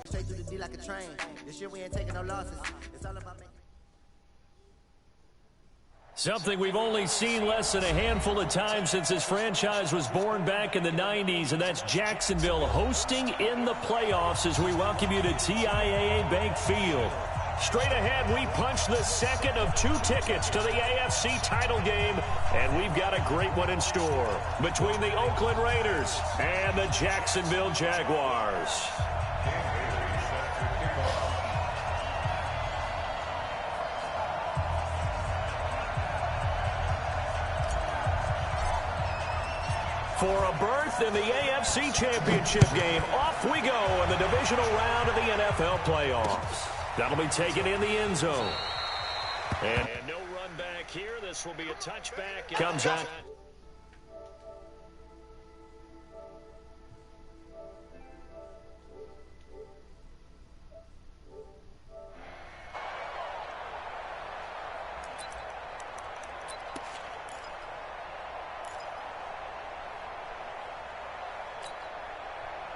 Straight through the D like a train. This year we ain't taking no losses. It's all about making. Something we've only seen less than a handful of times since this franchise was born back in the 90s, and that's Jacksonville hosting in the playoffs as we welcome you to TIAA Bank Field. Straight ahead, we punch the second of 2 tickets to the AFC title game, and we've got a great one in store between the Oakland Raiders and the Jacksonville Jaguars. For a berth in the AFC Championship game, off we go in the divisional round of the NFL playoffs. That'll be taken in the end zone. And no run back here. This will be a touchback. Comes out.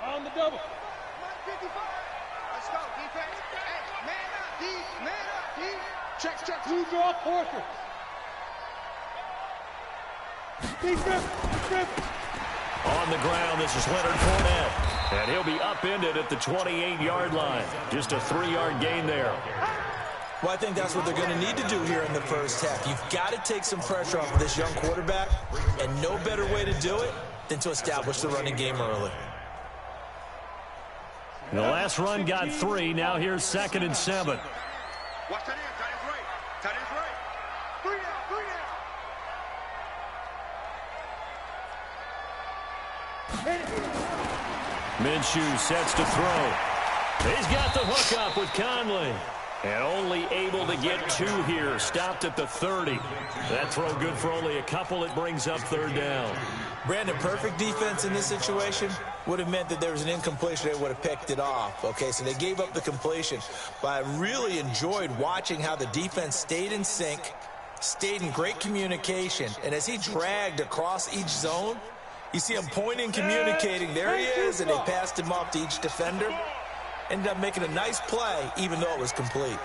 On the double. 55. Let's go, defense. Hey, man up, D. Man up, D. Check. Blue draw, Porter. Deep rip. On the ground, this is Leonard Fournette. And he'll be upended at the 28-yard line. Just a 3-yard gain there. Well, I think that's what they're going to need to do here in the first half. You've got to take some pressure off of this young quarterback, and no better way to do it than to establish the running game early. The last run got 3. Now here's 2nd and 7. Watch that end. Tight end's right. 3 down. Minshew sets to throw. He's got the hook up with Conley. And only able to get 2 here. Stopped at the 30. That throw good for only a couple. It brings up 3rd down. Brandon, perfect defense in this situation would have meant that there was an incompletion. They would have picked it off. Okay, so they gave up the completion. But I really enjoyed watching how the defense stayed in sync, stayed in great communication. And as he dragged across each zone, you see him pointing, communicating. There he is, and they passed him off to each defender. Ended up making a nice play, even though it was complete.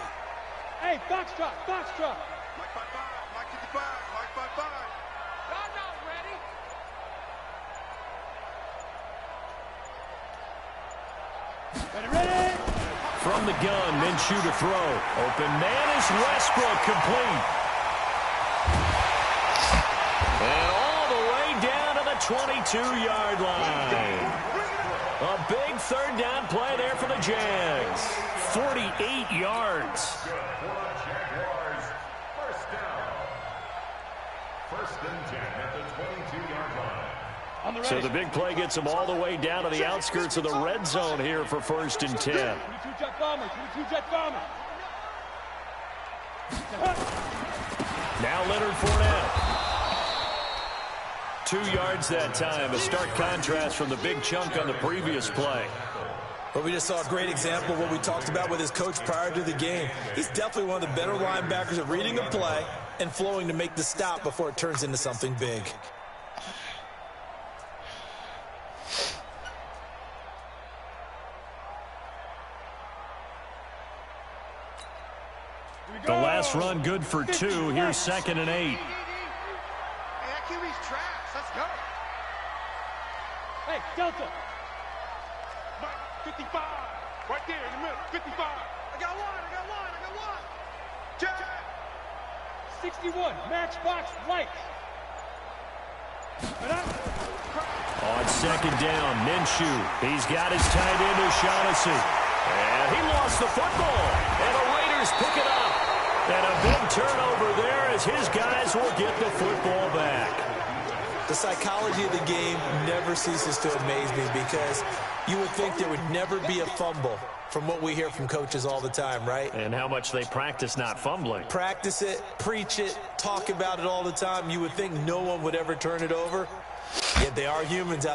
Hey, box drop. Mike 55. Mike 55. Mike 55. Y'all not ready. Ready. From the gun, Minshew to throw. Open man is Westbrook, complete. And all the way down to the 22-yard line. A big 3rd down play there for the Jags. 48 yards. First down. 1st and 10 at the 22-yard line. So the big play gets them all the way down to the outskirts of the red zone here for 1st and 10. 22 jet bomber. Now Leonard Fournette. 2 yards that time. A stark contrast from the big chunk on the previous play. But we just saw a great example of what we talked about with his coach prior to the game. He's definitely one of the better linebackers at reading a play and flowing to make the stop before it turns into something big. The last run good for 2. Here's 2nd and 8. Hey, that QB's trash. Let's go. Hey, Delta. Mike 55. Right there in the middle. 55. I got one. Jack. 61, matchbox light. On 2nd down, Minshew. He's got his tight end O'Shaughnessy. And he lost the football. And the Raiders pick it up. And a big turnover there as his guys will get the football back. The psychology of the game never ceases to amaze me because you would think there would never be a fumble from what we hear from coaches all the time, right? And how much they practice not fumbling. Practice it, preach it, talk about it all the time. You would think no one would ever turn it over, yet they are humans out